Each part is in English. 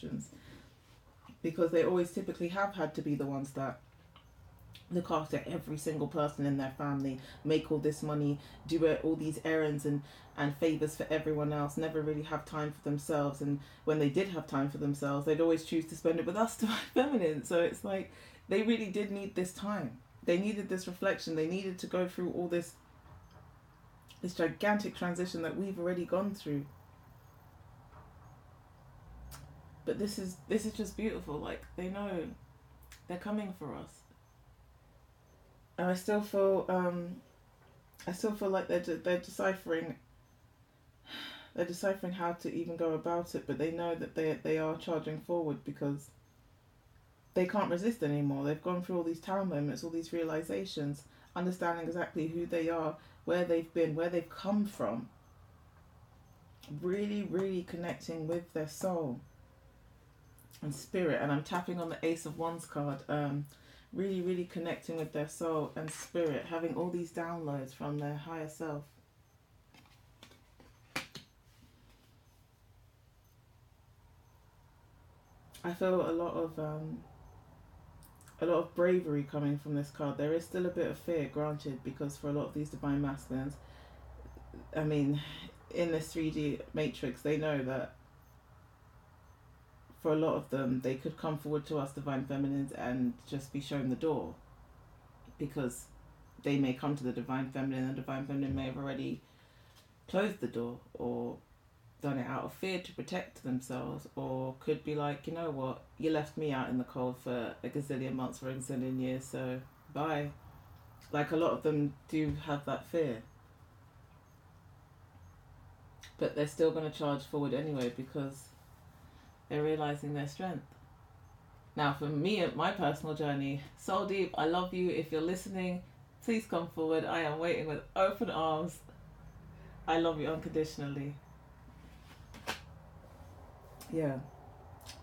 emotions, because they always typically have had to be the ones that look after every single person in their family, make all this money, do all these errands and favors for everyone else, never really have time for themselves. And when they did have time for themselves, they'd always choose to spend it with us, divine feminine. So it's like they really did need this time. They needed this reflection. They needed to go through all this gigantic transition that we've already gone through. But this is just beautiful. Like, they know they're coming for us. And I still feel like they're deciphering how to even go about it, but they know that they are charging forward because they can't resist anymore. They've gone through all these tower moments, all these realizations, understanding exactly who they are, where they've been, where they've come from. Really, really connecting with their soul and spirit. And I'm tapping on the Ace of Wands card. Really, really connecting with their soul and spirit, having all these downloads from their higher self. I feel a lot of bravery coming from this card. There is still a bit of fear, granted, because for a lot of these divine masculines, I mean, in this 3D matrix, they know that for a lot of them, they could come forward to us divine feminines and just be shown the door, because they may come to the divine feminine and the divine feminine may have already closed the door or done it out of fear to protect themselves, or could be like, you know what, you left me out in the cold for a gazillion months, for a gazillion years, so bye. Like, a lot of them do have that fear, but they're still going to charge forward anyway because they're realizing their strength. Now, for me, my personal journey, SoulDeep, I love you. If you're listening, please come forward. I am waiting with open arms. I love you unconditionally. Yeah,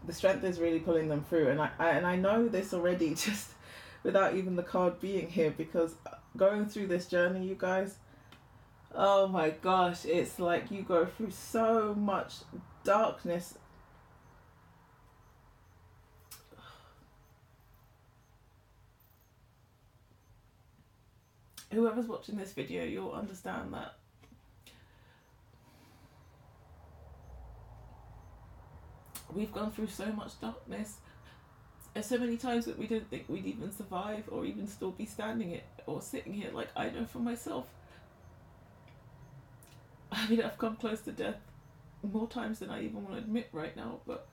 the strength is really pulling them through, and I know this already just without even the card being here, because going through this journey, you guys, oh my gosh, it's like you go through so much darkness. Whoever's watching this video, you'll understand that. We've gone through so much darkness, and so many times that we didn't think we'd even survive or even still be standing it or sitting here. Like, I know for myself, I mean, I've come close to death more times than I even want to admit right now, but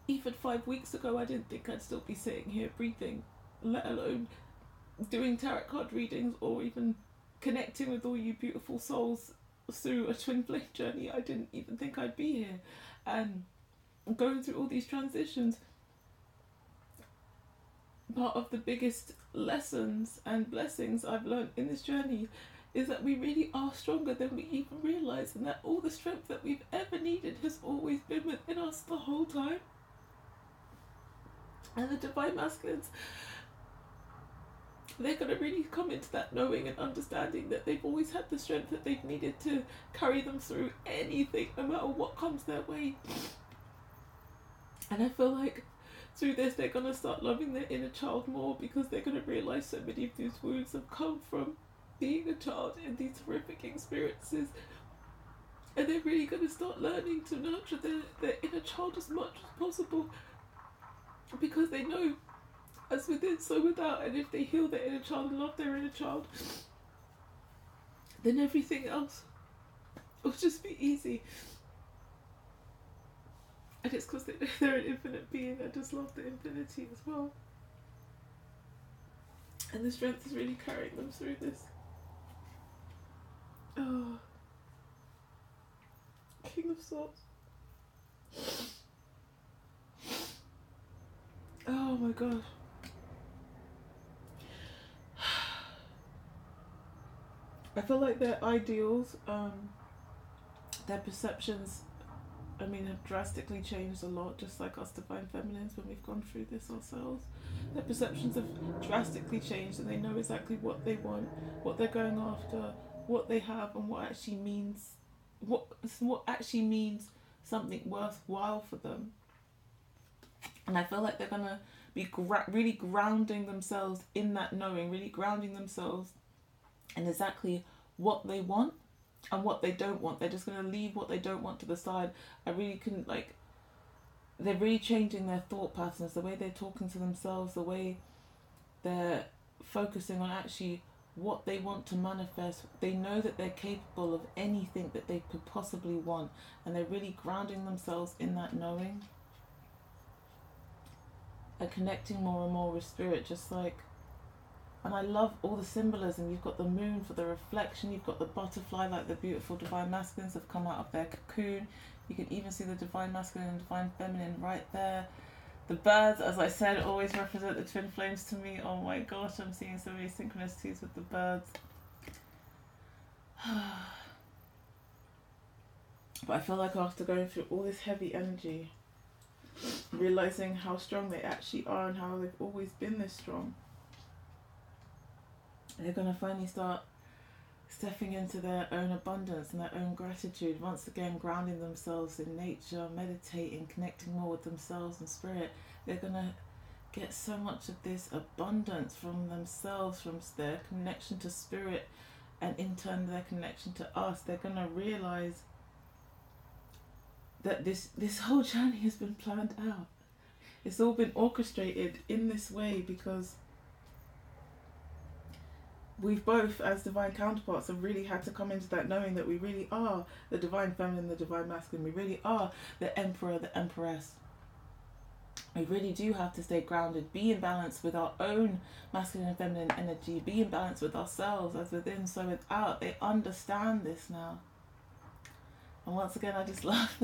even 5 weeks ago, I didn't think I'd still be sitting here breathing, let alone doing tarot card readings or even connecting with all you beautiful souls through a twin flame journey. I didn't even think I'd be here, and going through all these transitions. Part of the biggest lessons and blessings I've learned in this journey is that we really are stronger than we even realise, and that all the strength that we've ever needed has always been within us the whole time. And the divine masculines, they're going to really come into that knowing and understanding that they've always had the strength that they've needed to carry them through anything, no matter what comes their way. And I feel like through this, they're going to start loving their inner child more, because they're going to realise so many of these wounds have come from being a child in these horrific experiences. And they're really going to start learning to nurture their inner child as much as possible, because they know as within, so without. And if they heal their inner child and love their inner child, then everything else will just be easy. And it's because they're an infinite being. I just love the infinity as well. And the strength is really carrying them through this. Oh, King of Swords. Oh my gosh. I feel like their ideals, their perceptions, I mean, have drastically changed a lot, just like us divine feminines when we've gone through this ourselves. Their perceptions have drastically changed, and they know exactly what they want, what they're going after, what they have, and what actually means something worthwhile for them. And I feel like they're going to be really grounding themselves in that knowing, really grounding themselves in exactly what they want and what they don't want. They're just going to leave what they don't want to the side. I really couldn't, like, they're really changing their thought patterns, the way they're talking to themselves, the way they're focusing on actually what they want to manifest. They know that they're capable of anything that they could possibly want, and they're really grounding themselves in that knowing and connecting more and more with spirit, just like. And I love all the symbolism. You've got the moon for the reflection, you've got the butterfly, like the beautiful divine masculines have come out of their cocoon. You can even see the divine masculine and divine feminine right there. The birds, as I said, always represent the twin flames to me. Oh my gosh, I'm seeing so many synchronicities with the birds. But I feel like after going through all this heavy energy, realizing how strong they actually are and how they've always been this strong, they're going to finally start stepping into their own abundance and their own gratitude, once again grounding themselves in nature, meditating, connecting more with themselves and spirit. They're going to get so much of this abundance from themselves, from their connection to spirit, and in turn their connection to us. They're going to realize that this whole journey has been planned out. It's all been orchestrated in this way because we've both, as divine counterparts, have really had to come into that knowing that we really are the divine feminine, the divine masculine. We really are the emperor, the empress. We really do have to stay grounded, be in balance with our own masculine and feminine energy, be in balance with ourselves, as within, so without. They understand this now. And once again, I just love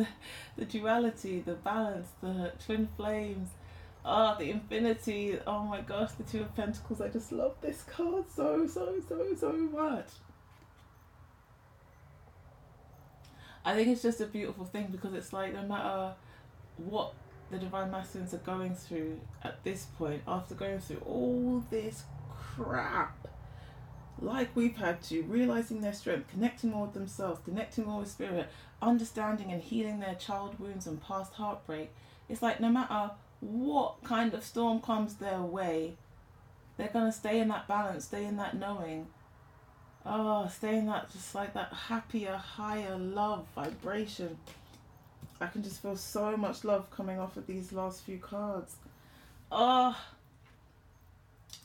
the duality, the balance, the twin flames, the infinity. Oh my gosh, the Two of Pentacles. I just love this card so much. I think it's just a beautiful thing because it's like no matter what the divine masculines are going through at this point, after going through all this crap, like we've had to, realizing their strength, connecting more with themselves, connecting more with spirit, understanding and healing their child wounds and past heartbreak, it's like no matter what kind of storm comes their way, they're going to stay in that balance, stay in that knowing, stay in that, just like that happier, higher love vibration. I can just feel so much love coming off of these last few cards.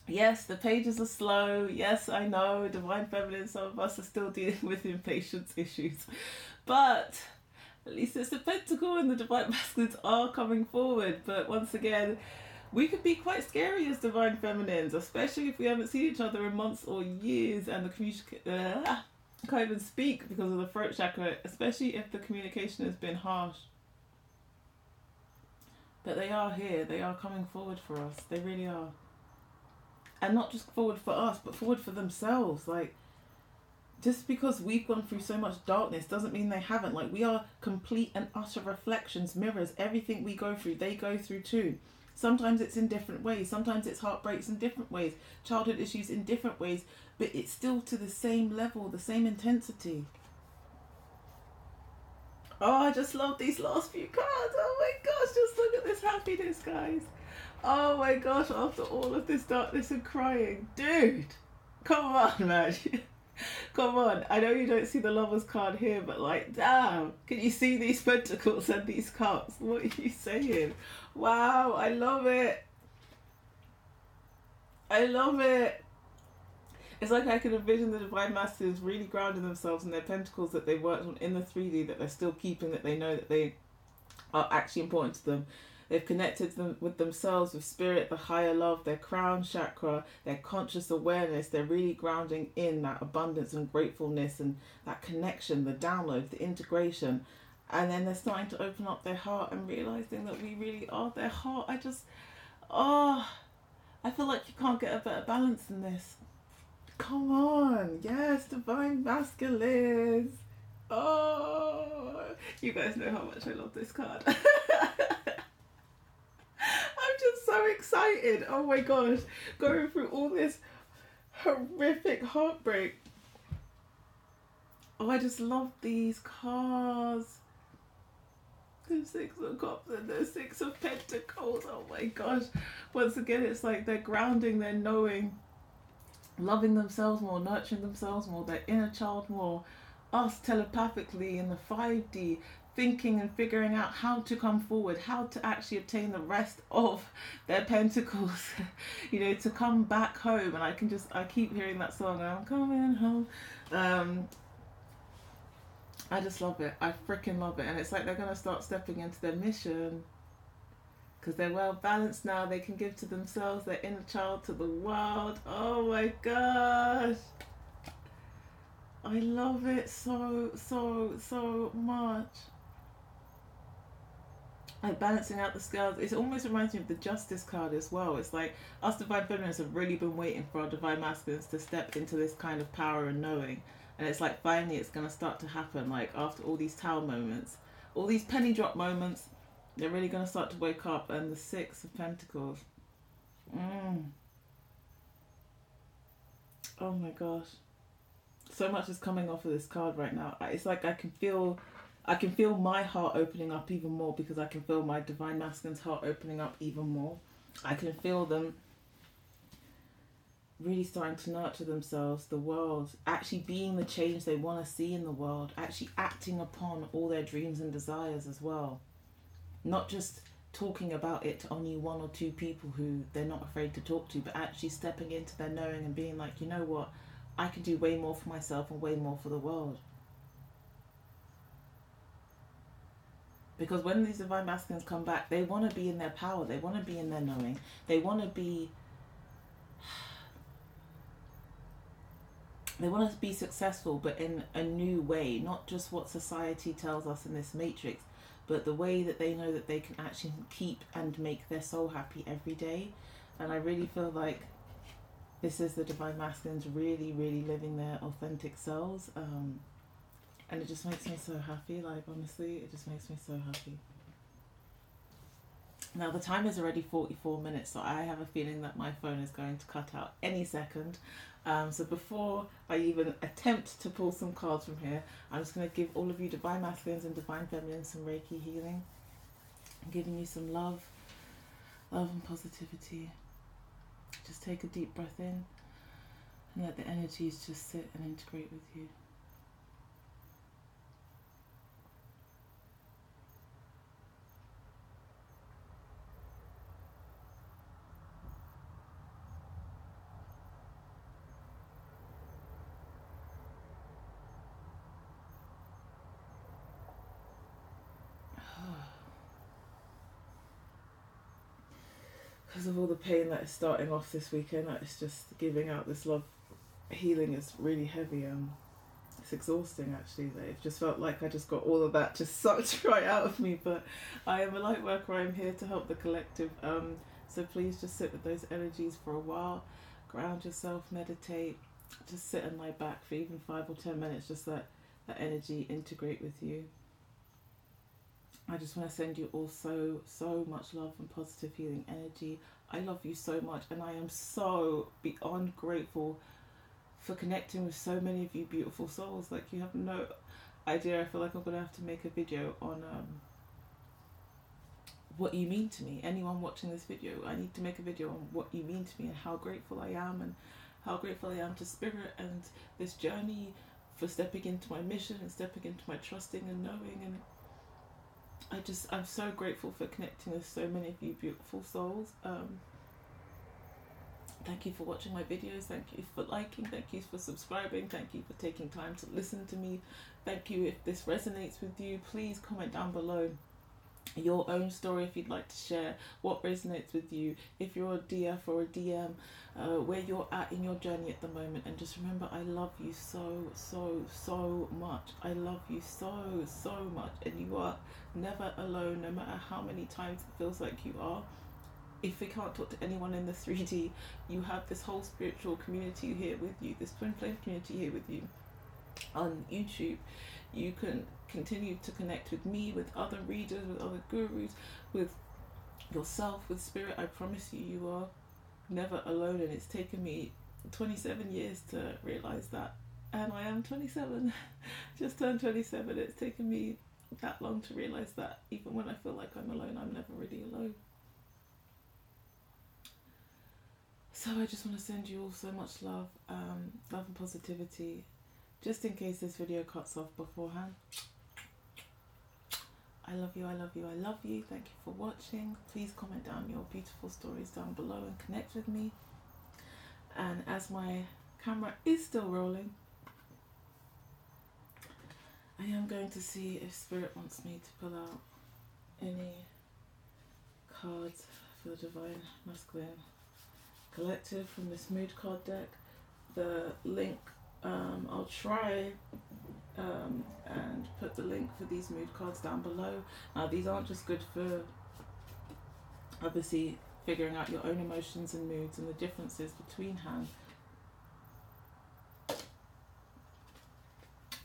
Yes, the pages are slow. Yes, I know, divine feminine, some of us are still dealing with impatience issues, but at least it's the pentacle and the divine masculines are coming forward. But once again, we could be quite scary as divine feminines, especially if we haven't seen each other in months or years and the can't even speak because of the throat chakra, especially if the communication has been harsh. But they are here, they are coming forward for us, they really are. And not just forward for us, but forward for themselves. Like, just because we've gone through so much darkness doesn't mean they haven't. Like, we are complete and utter reflections, mirrors. Everything we go through, they go through too. Sometimes it's in different ways. Sometimes it's heartbreaks in different ways. Childhood issues in different ways. But it's still to the same level, the same intensity. Oh, I just love these last few cards. Oh my gosh, just look at this happiness, guys. Oh my gosh, after all of this darkness and crying. Dude, come on, man. Come on. I know you don't see the Lover's card here, but like, damn. Can you see these pentacles and these cups? What are you saying? Wow, I love it. I love it. It's like I can envision the divine masculines really grounding themselves in their pentacles that they worked on in the 3D, that they're still keeping, that they know that they are actually important to them. They've connected them with themselves, with spirit, the higher love, their crown chakra, their conscious awareness. They're really grounding in that abundance and gratefulness and that connection, the download, the integration. And then they're starting to open up their heart and realizing that we really are their heart. I feel like you can't get a better balance than this. Come on. Yes, divine masculines. Oh, you guys know how much I love this card. I'm just so excited. Oh my gosh. Going through all this horrific heartbreak. Oh, I just love these cards. Six of Cups and the Six of Pentacles. Oh my gosh. Once again, it's like they're grounding, they're knowing, loving themselves more, nurturing themselves more, their inner child more, us telepathically in the 5D, thinking and figuring out how to come forward, how to actually obtain the rest of their pentacles, you know, to come back home. And I keep hearing that song, I'm coming home. I just love it. I freaking love it. And it's like they're going to start stepping into their mission because they're well balanced now. They can give to themselves, their inner child, to the world. Oh my gosh. I love it so, so, so much. Like balancing out the scales. It almost reminds me of the Justice card as well. It's like us Divine Feminines have really been waiting for our Divine Masculines to step into this kind of power and knowing. And it's like finally it's going to start to happen. Like after all these Tower moments, all these penny drop moments, they're really going to start to wake up. And the Six of Pentacles. Oh my gosh. So much is coming off of this card right now. It's like I can feel my heart opening up even more because I can feel my Divine Masculine's heart opening up even more. I can feel them really starting to nurture themselves, the world, actually being the change they want to see in the world, actually acting upon all their dreams and desires as well. Not just talking about it to only one or two people who they're not afraid to talk to, but actually stepping into their knowing and being like, you know what, I can do way more for myself and way more for the world. Because when these Divine Masculines come back, they want to be in their power, they want to be in their knowing, they want to be successful, but in a new way, not just what society tells us in this matrix, but the way that they know that they can actually keep and make their soul happy every day. And I really feel like this is the Divine Masculines really, really living their authentic selves. And it just makes me so happy. Like, honestly, it just makes me so happy. Now, the time is already 44 minutes, so I have a feeling that my phone is going to cut out any second. So before I even attempt to pull some cards from here, I'm just going to give all of you Divine Masculines and Divine Feminines some Reiki healing. I'm giving you some love and positivity. Just take a deep breath in and let the energies just sit and integrate with you. Because of all the pain that is starting off this weekend, that is just giving out this love healing is really heavy. It's exhausting actually. It just felt like I just got all of that just sucked right out of me. But I am a light worker. I'm here to help the collective. So please just sit with those energies for a while. Ground yourself, meditate. Just sit and lie back for even 5 or 10 minutes. Just let that energy integrate with you. I just want to send you all so, so much love and positive healing energy. I love you so much, and I am so beyond grateful for connecting with so many of you beautiful souls. Like, you have no idea. I feel like I'm going to have to make a video on what you mean to me. Anyone watching this video, I need to make a video on what you mean to me and how grateful I am, and how grateful I am to Spirit and this journey for stepping into my mission and stepping into my trusting and knowing. And I'm so grateful for connecting with so many of you beautiful souls. Thank you for watching my videos. Thank you for liking. Thank you for subscribing. Thank you for taking time to listen to me. Thank you. If this resonates with you, please comment down below your own story if you'd like to share what resonates with you. If you're a DF or a DM, where you're at in your journey at the moment. And just remember, I love you so, so, so much. I love you so, so much. And you are never alone, no matter how many times it feels like you are. If we can't talk to anyone in the 3D, you have this whole spiritual community here with you, this twin flame community here with you. On YouTube, you can continue to connect with me, with other readers, with other gurus, with yourself, with Spirit. I promise you, you are never alone. And it's taken me 27 years to realize that. And I am 27, just turned 27. It's taken me that long to realise that even when I feel like I'm alone, I'm never really alone. So I just want to send you all so much love, love and positivity. Just in case this video cuts off beforehand, I love you, I love you, I love you. Thank you for watching. Please comment down your beautiful stories down below and connect with me. And as my camera is still rolling, I am going to see if Spirit wants me to pull out any cards for the Divine Masculine Collective from this mood card deck. The link, I'll try and put the link for these mood cards down below. Now these aren't just good for obviously figuring out your own emotions and moods and the differences between hands,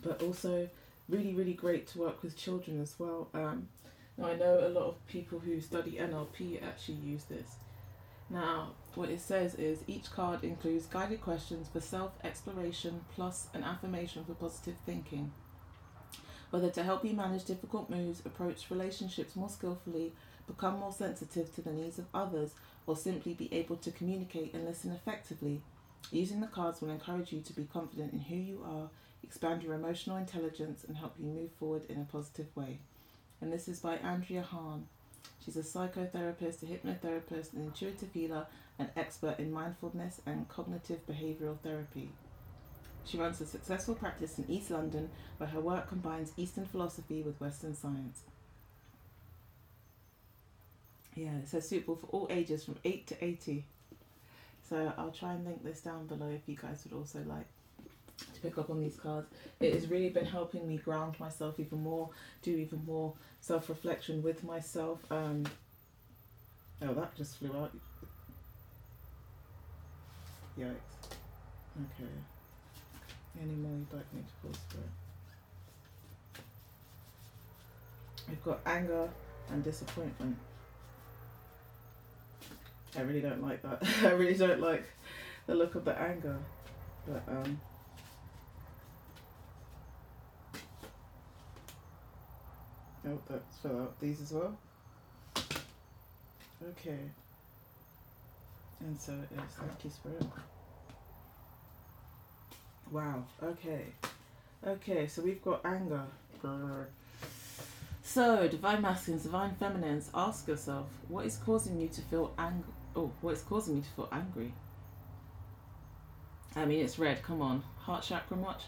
but also really great to work with children as well. Now I know a lot of people who study NLP actually use this. Now what it says is each card includes guided questions for self-exploration plus an affirmation for positive thinking, whether to help you manage difficult moods, approach relationships more skillfully, become more sensitive to the needs of others, or simply be able to communicate and listen effectively. Using the cards will encourage you to be confident in who you are, expand your emotional intelligence, and help you move forward in a positive way. And this is by Andrea Hahn. She's a psychotherapist, a hypnotherapist, an intuitive healer, an expert in mindfulness and cognitive behavioural therapy. She runs a successful practice in East London where her work combines Eastern philosophy with Western science. Yeah, it says suitable for all ages from 8 to 80. So I'll try and link this down below if you guys would also like to pick up on these cards. It has really been helping me ground myself even more, do even more self-reflection with myself. Oh, that just flew out. Yikes. Okay. Any more you'd like me to pause for? We've got anger and disappointment. I really don't like that. I really don't like the look of the anger. But oh, that's fell out. These as well. Okay. And so it is. Thank you, Spirit. Wow. Okay. Okay, so we've got anger. So, Divine Masculines, Divine Feminines, ask yourself, what is causing you to feel angry? Oh, what is causing me to feel angry? I mean, it's red. Come on. Heart chakra much?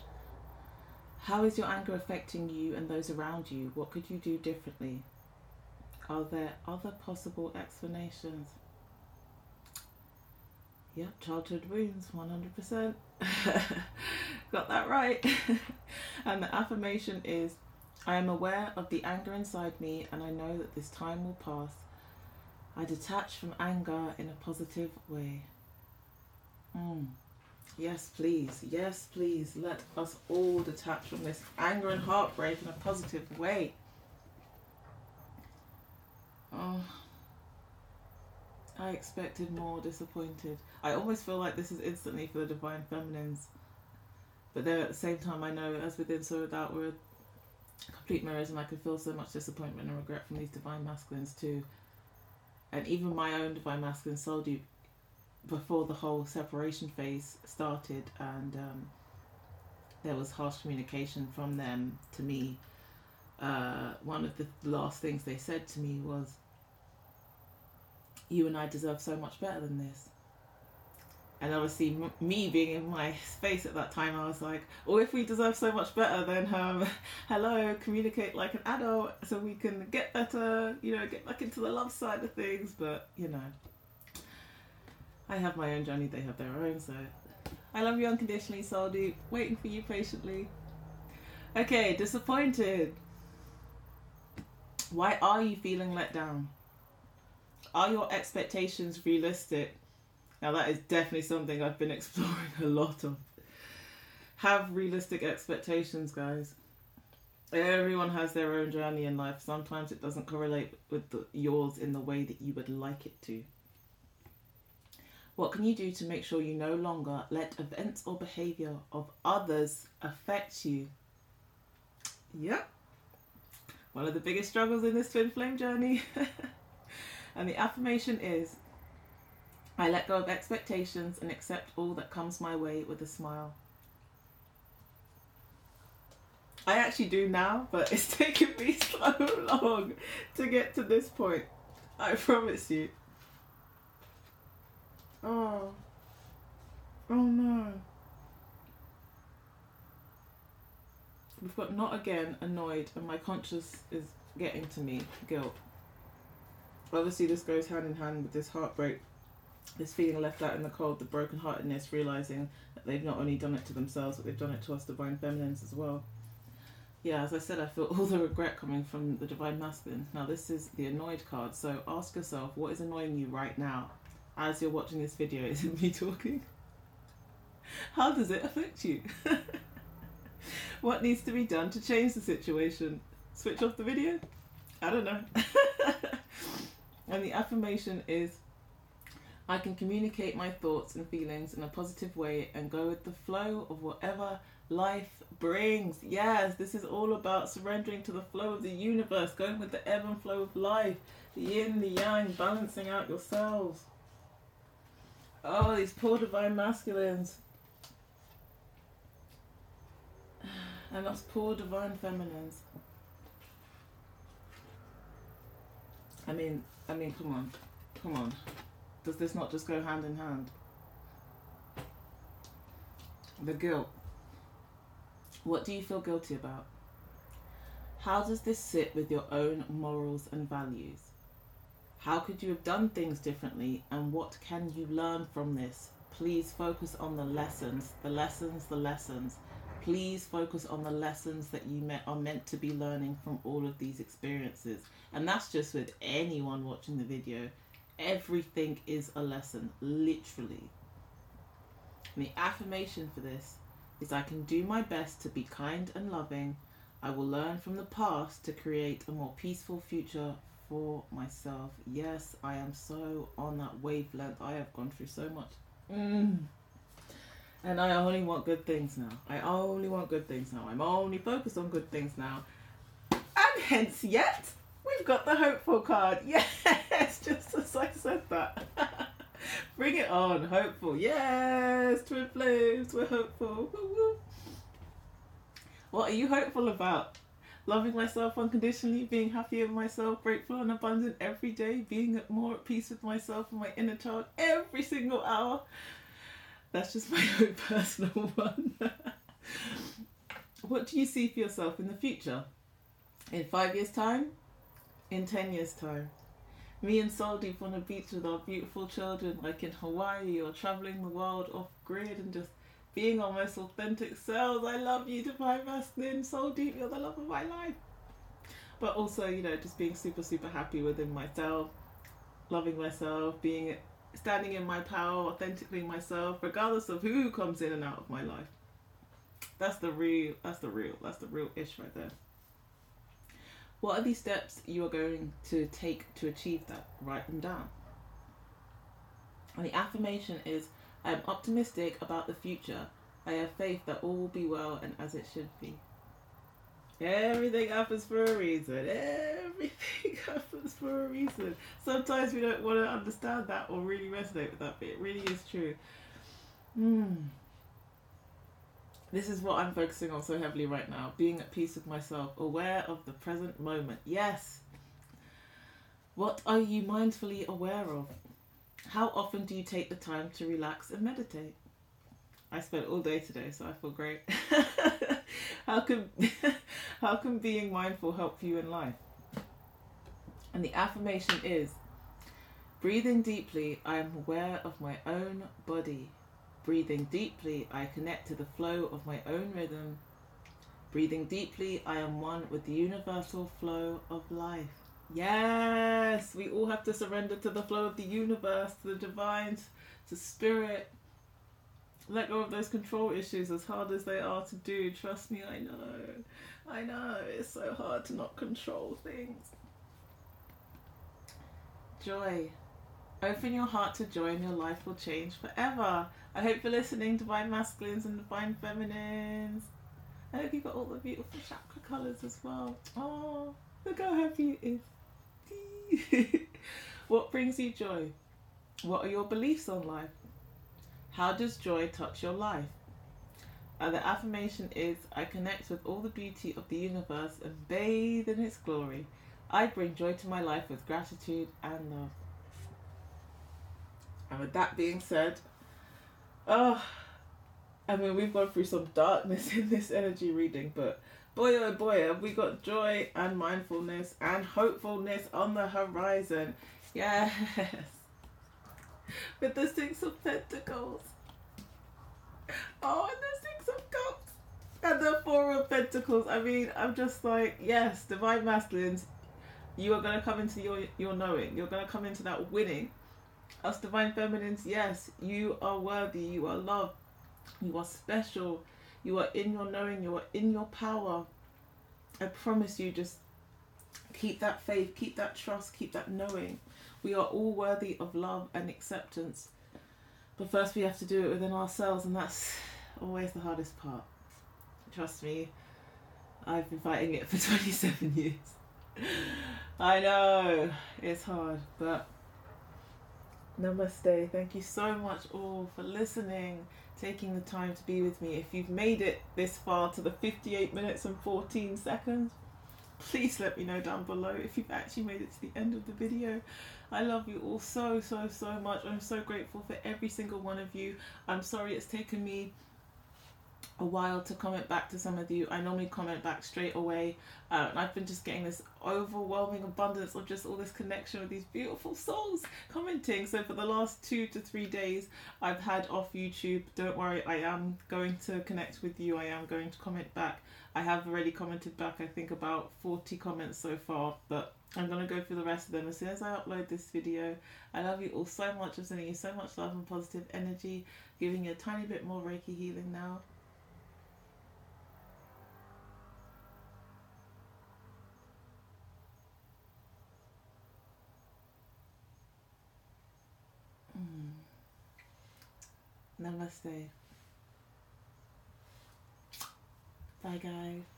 How is your anger affecting you and those around you? What could you do differently? Are there other possible explanations? Yep, childhood wounds, 100%. Got that right. And the affirmation is, I am aware of the anger inside me and I know that this time will pass. I detach from anger in a positive way. Yes, please. Yes, please. Let us all detach from this anger and heartbreak in a positive way. Oh, I expected more, disappointed. I almost feel like this is instantly for the Divine Feminines. But then at the same time, I know as within, so without, we're complete mirrors, and I could feel so much disappointment and regret from these Divine Masculines too. And even my own Divine Masculine SoulDeep, before the whole separation phase started and there was harsh communication from them to me, one of the last things they said to me was, you and I deserve so much better than this. And obviously me being in my space at that time, I was like, oh, if we deserve so much better, then hello, communicate like an adult so we can get better, you know, get back into the love side of things. But, you know, I have my own journey, they have their own, so I love you unconditionally, SoulDeep, waiting for you patiently. Okay, disappointed. Why are you feeling let down? Are your expectations realistic? Now that is definitely something I've been exploring a lot of. Have realistic expectations, guys. Everyone has their own journey in life. Sometimes it doesn't correlate with yours in the way that you would like it to. What can you do to make sure you no longer let events or behaviour of others affect you? Yep. One of the biggest struggles in this twin flame journey. And the affirmation is, I let go of expectations and accept all that comes my way with a smile. I actually do now, but it's taken me so long to get to this point. I promise you. Oh no. We've got not again, annoyed, and my conscience is getting to me, guilt. Obviously this goes hand in hand with this heartbreak, this feeling left out in the cold, the brokenheartedness, realising that they've not only done it to themselves, but they've done it to us divine feminines as well. Yeah, as I said, I feel all the regret coming from the divine masculine. Now this is the annoyed card, so ask yourself, what is annoying you right now? As you're watching this video, is it me talking? How does it affect you? What needs to be done to change the situation? Switch off the video? I don't know. And the affirmation is, I can communicate my thoughts and feelings in a positive way and go with the flow of whatever life brings. Yes, this is all about surrendering to the flow of the universe, going with the ebb and flow of life, the yin, the yang, balancing out yourselves. Oh, these poor divine masculines. And us poor divine feminines. I mean, come on. Does this not just go hand in hand? The guilt. What do you feel guilty about? How does this sit with your own morals and values? How could you have done things differently, and what can you learn from this? Please focus on the lessons, the lessons. Please focus on the lessons that you are meant to be learning from all of these experiences. And that's just with anyone watching the video. Everything is a lesson, literally. And the affirmation for this is, I can do my best to be kind and loving. I will learn from the past to create a more peaceful future for myself. Yes, I am so on that wavelength. I have gone through so much. And I only want good things now. I'm only focused on good things now. And hence yet, we've got the hopeful card. Yes, just as I said that. Bring it on, hopeful. Yes, twin flames, we're hopeful. Woo woo. What are you hopeful about? Loving myself unconditionally, being happy with myself, grateful and abundant every day, being more at peace with myself and my inner child every single hour. That's just my own personal one. What do you see for yourself in the future? In 5 years' time? In 10 years' time? Me and SoulDeep on a beach with our beautiful children, like in Hawaii, or travelling the world off grid and just being our most authentic selves. I love you, divine masculine, SoulDeep, you're the love of my life. But also, you know, just being super, super happy within myself, loving myself, standing in my power, authentically myself, regardless of who comes in and out of my life. That's the real ish right there. What are these steps you are going to take to achieve that? Write them down. And the affirmation is, I am optimistic about the future. I have faith that all will be well and as it should be. Everything happens for a reason. Everything happens for a reason. Sometimes we don't want to understand that or really resonate with that, but it really is true. This is what I'm focusing on so heavily right now. Being at peace with myself, aware of the present moment. Yes. What are you mindfully aware of? How often do you take the time to relax and meditate? I spent all day today, so I feel great. How can being mindful help you in life? And the affirmation is, breathing deeply, I am aware of my own body. Breathing deeply, I connect to the flow of my own rhythm. Breathing deeply, I am one with the universal flow of life. Yes, we all have to surrender to the flow of the universe, to the divine, to spirit. Let go of those control issues, as hard as they are to do. Trust me, I know, it's so hard to not control things. Joy. Open your heart to joy and your life will change forever. I hope you're listening, divine masculines and divine feminines. I hope you got all the beautiful chakra colours as well. Oh, Look how happy it is. What brings you joy? What are your beliefs on life? How does joy touch your life? And the affirmation is, I connect with all the beauty of the universe and bathe in its glory. I bring joy to my life with gratitude and love. And with that being said, we've gone through some darkness in this energy reading, but boy oh boy, have we got joy and mindfulness and hopefulness on the horizon. Yes. With the Six of Pentacles. Oh, and the Six of Cups. And the Four of Pentacles. I mean, I'm just like, yes, Divine Masculines, you are going to come into your knowing. You're going to come into that winning. Us Divine Feminines, yes, you are worthy. You are loved. You are special. You are in your knowing. You are in your power. I promise you, just keep that faith, keep that trust, keep that knowing. We are all worthy of love and acceptance. But first we have to do it within ourselves, and that's always the hardest part. Trust me, I've been fighting it for 27 years. I know, it's hard, but namaste. Thank you so much all for listening, taking the time to be with me. If you've made it this far to the 58 minutes and 14 seconds, please let me know down below if you've actually made it to the end of the video. I love you all so much. I'm so grateful for every single one of you. I'm sorry it's taken me a while to comment back to some of you. I normally comment back straight away, and I've been just getting this overwhelming abundance of just all this connection with these beautiful souls commenting. So for the last 2 to 3 days I've had off YouTube. Don't worry, I am going to connect with you. I am going to comment back. I have already commented back, I think about 40 comments so far, but I'm going to go through the rest of them as soon as I upload this video. I love you all so much. I'm sending you so much love and positive energy, giving you a tiny bit more Reiki healing now. Namaste. Bye guys.